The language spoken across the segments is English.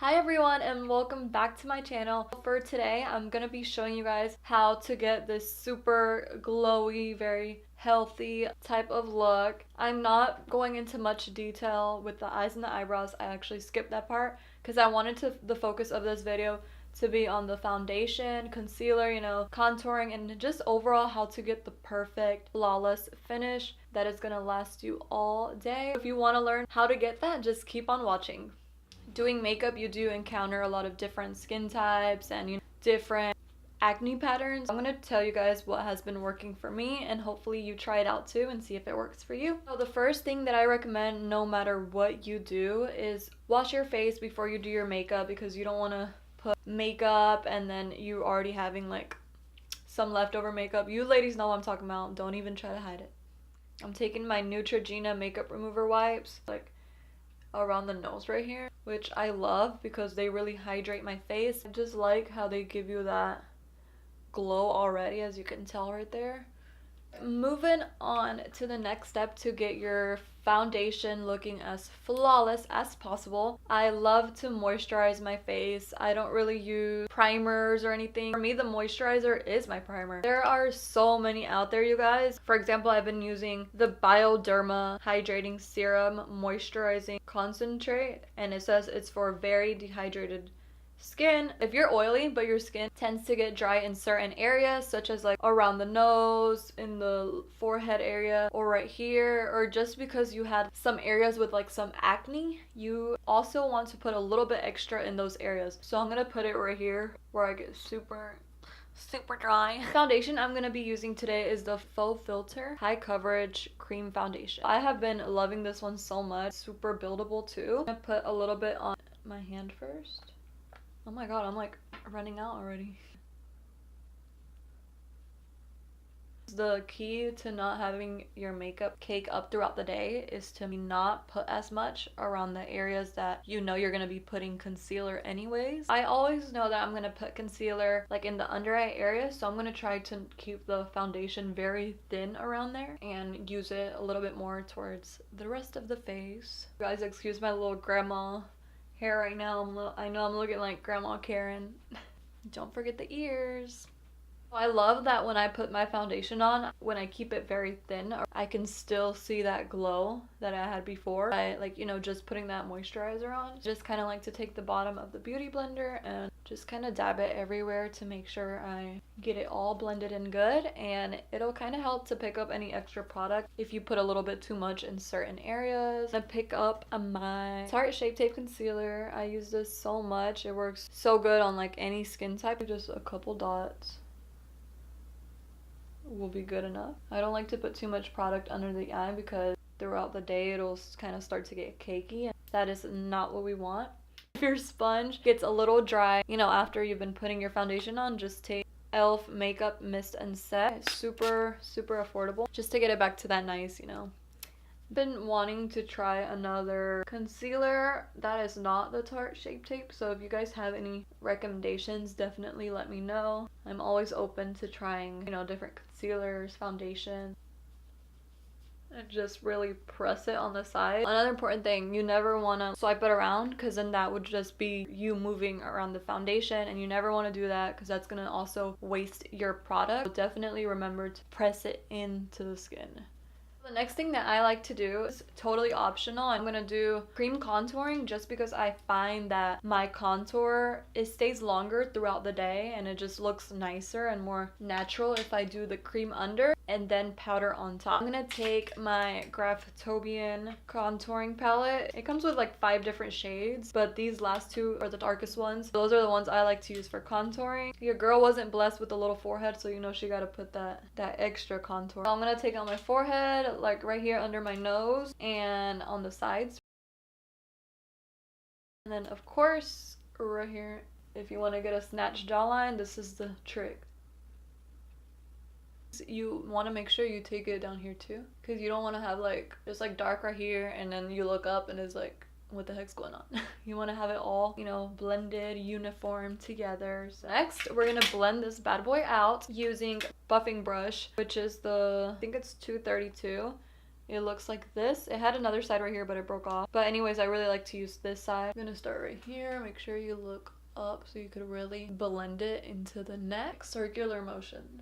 Hi everyone and welcome back to my channel. For today I'm gonna be showing you guys how to get this super glowy, very healthy type of look. I'm not going into much detail with the eyes and the eyebrows. I actually skipped that part because I wanted the focus of this video to be on the foundation, concealer, contouring, and just overall how to get the perfect flawless finish that is gonna last you all day. If you want to learn how to get that, just keep on watching. Doing makeup, you do encounter a lot of different skin types and different acne patterns. I'm gonna tell you guys what has been working for me, and hopefully you try it out too and see if it works for you. So the first thing that I recommend, no matter what you do, is wash your face before you do your makeup, because you don't want to put makeup and then you already having like some leftover makeup. You ladies know what I'm talking about. Don't even try to hide it. I'm taking my Neutrogena makeup remover wipes, like around the nose right here, which I love because they really hydrate my face. I just like how they give you that glow already, as you can tell right there. Moving on to the next step to get your foundation looking as flawless as possible. I love to moisturize my face. I don't really use primers or anything. For me, the moisturizer is my primer. There are so many out there, you guys. For example, I've been using the Bioderma Hydrating Serum Moisturizing Concentrate, and it says it's for very dehydrated skin. If you're oily but your skin tends to get dry in certain areas, such as like around the nose, in the forehead area, or right here, or just because you had some areas with like some acne, you also want to put a little bit extra in those areas. So I'm gonna put it right here where I get super dry. Foundation I'm gonna be using today is the Faux Filter High Coverage Cream Foundation. I have been loving this one so much. Super buildable too. I'm gonna put a little bit on my hand first. Oh my god, I'm like running out already. The key to not having your makeup cake up throughout the day is to not put as much around the areas that you know you're going to be putting concealer anyways. I always know that I'm going to put concealer like in the under eye area, so I'm going to try to keep the foundation very thin around there and use it a little bit more towards the rest of the face. You guys, excuse my little grandma hair right now. I know I'm looking like Grandma Karen. Don't forget the ears. I love that when I put my foundation on, when I keep it very thin, I can still see that glow that I had before. I like, just putting that moisturizer on. Just kind of like to take the bottom of the beauty blender and just kind of dab it everywhere to make sure I get it all blended in good, and it'll kind of help to pick up any extra product if you put a little bit too much in certain areas. I pick up my Tarte Shape Tape Concealer. I use this so much. It works so good on like any skin type. Just a couple dots will be good enough. I don't like to put too much product under the eye because throughout the day it'll kind of start to get cakey, and that is not what we want. If your sponge gets a little dry, after you've been putting your foundation on, just take e.l.f. Makeup Mist and Set. It's super affordable, just to get it back to that nice, Been wanting to try another concealer that is not the Tarte Shape Tape, so if you guys have any recommendations, definitely let me know. I'm always open to trying, different concealers, foundations. And just really press it on the side. Another important thing, you never want to swipe it around, because then that would just be you moving around the foundation, and you never want to do that because that's going to also waste your product. So definitely remember to press it into the skin. The next thing that I like to do is totally optional. I'm going to do cream contouring just because I find that my contour, it stays longer throughout the day and it just looks nicer and more natural if I do the cream under and then powder on top. I'm going to take my Graftobian contouring palette. It comes with like 5 different shades, but these last 2 are the darkest ones. Those are the ones I like to use for contouring. Your girl wasn't blessed with a little forehead, so she got to put that extra contour. So I'm going to take on my forehead, like right here under my nose and on the sides, and then of course right here, if you want to get a snatched jawline, this is the trick. You want to make sure you take it down here too, because you don't want to have like just like dark right here and then you look up and it's like, what the heck's going on? You want to have it all, blended, uniform together. So next, we're gonna blend this bad boy out using buffing brush, which is I think it's 232. it looks like this. It had another side right here, but it broke off. But anyways, I really like to use this side. I'm gonna start right here. Make sure you look up so you could really blend it into the neck. Circular motion.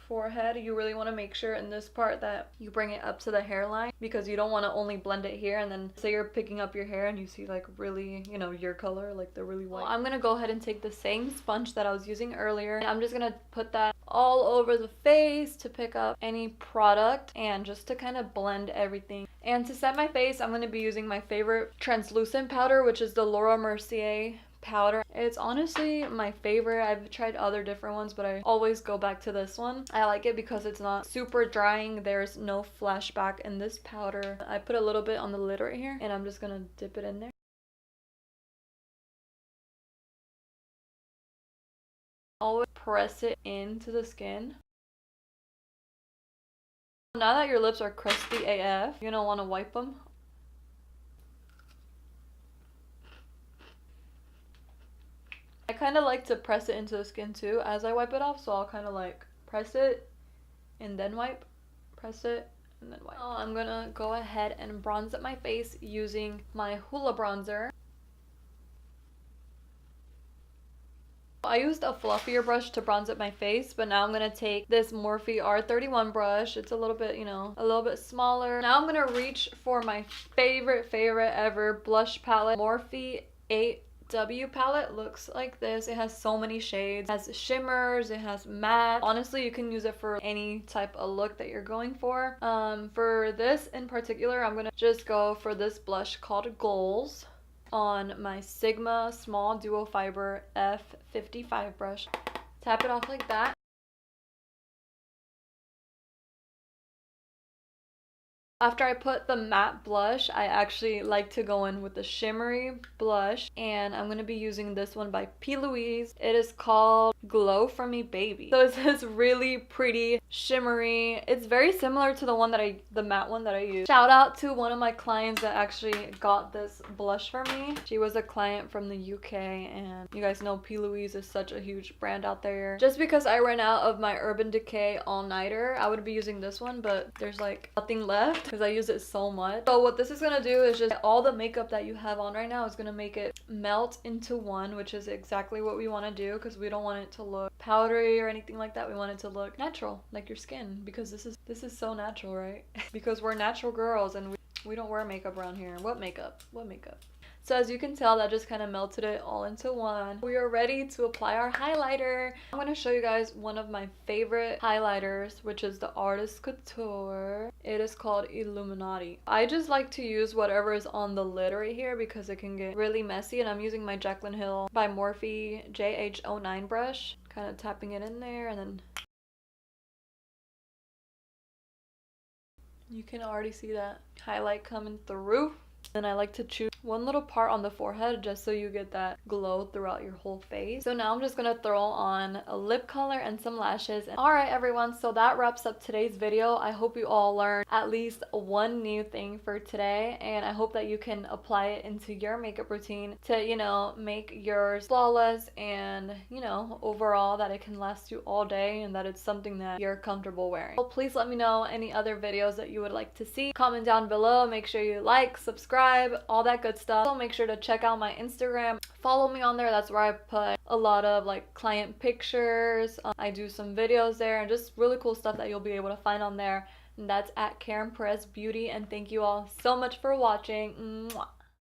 Forehead, you really want to make sure in this part that you bring it up to the hairline, because you don't want to only blend it here and then say you're picking up your hair and you see like really, you know, your color, like the really white. I'm gonna go ahead and take the same sponge that I was using earlier, and I'm just gonna put that all over the face to pick up any product and just to kind of blend everything. And to set my face, I'm going to be using my favorite translucent powder, which is the Laura Mercier powder. It's honestly my favorite. I've tried other different ones, but I always go back to this one. I like it because it's not super drying. There's no flashback in this powder. I put a little bit on the lid right here, and I'm just going to dip it in there. Always press it into the skin. Now that your lips are crusty AF, you're gonna want to wipe them. I kind of like to press it into the skin too as I wipe it off, so I'll kind of like press it and then wipe, press it and then wipe. Now I'm gonna go ahead and bronze up my face using my Hula Bronzer. I used a fluffier brush to bronze up my face, but now I'm going to take this Morphe R31 brush. It's a little bit, you know, a little bit smaller. Now I'm going to reach for my favorite ever blush palette. Morphe 8W palette looks like this. It has so many shades. It has shimmers, it has matte. Honestly, you can use it for any type of look that you're going for. For this in particular, I'm going to just go for this blush called Goals on my Sigma Small Duo Fiber F55 brush. Tap it off like that. After I put the matte blush, I actually like to go in with the shimmery blush, and I'm going to be using this one by P. Louise. It is called Glow For Me Baby. So it's this really pretty shimmery. It's very similar to the matte one that I used. Shout out to one of my clients that actually got this blush for me. She was a client from the UK, and you guys know P. Louise is such a huge brand out there. Just because I ran out of my Urban Decay all-nighter, I would be using this one, but there's like nothing left because I use it so much. So what this is gonna do is just all the makeup that you have on right now is gonna make it melt into one, which is exactly what we want to do, because we don't want it to look powdery or anything like that. We want it to look natural, like your skin, because this is so natural, right? Because we're natural girls and we don't wear makeup around here. What makeup? What makeup? So as you can tell, that just kind of melted it all into one. We are ready to apply our highlighter. I'm going to show you guys one of my favorite highlighters, which is the Artist Couture. It is called Illuminati. I just like to use whatever is on the lid right here because it can get really messy, and I'm using my Jaclyn Hill by Morphe JH09 brush. Kind of tapping it in there, and then you can already see that highlight coming through. Then I like to choose one little part on the forehead just so you get that glow throughout your whole face. So now I'm just gonna throw on a lip color and some lashes. Alright everyone, so that wraps up today's video. I hope you all learned at least one new thing for today, and I hope that you can apply it into your makeup routine to, you know, make yours flawless, and, you know, overall that it can last you all day and that it's something that you're comfortable wearing. So please let me know any other videos that you would like to see. Comment down below. Make sure you like, subscribe, all that good stuff. So make sure to check out my Instagram. Follow me on there. That's where I put a lot of like client pictures. I do some videos there and just really cool stuff that you'll be able to find on there. And that's at KarenPerezBeauty. And thank you all so much for watching. Mwah.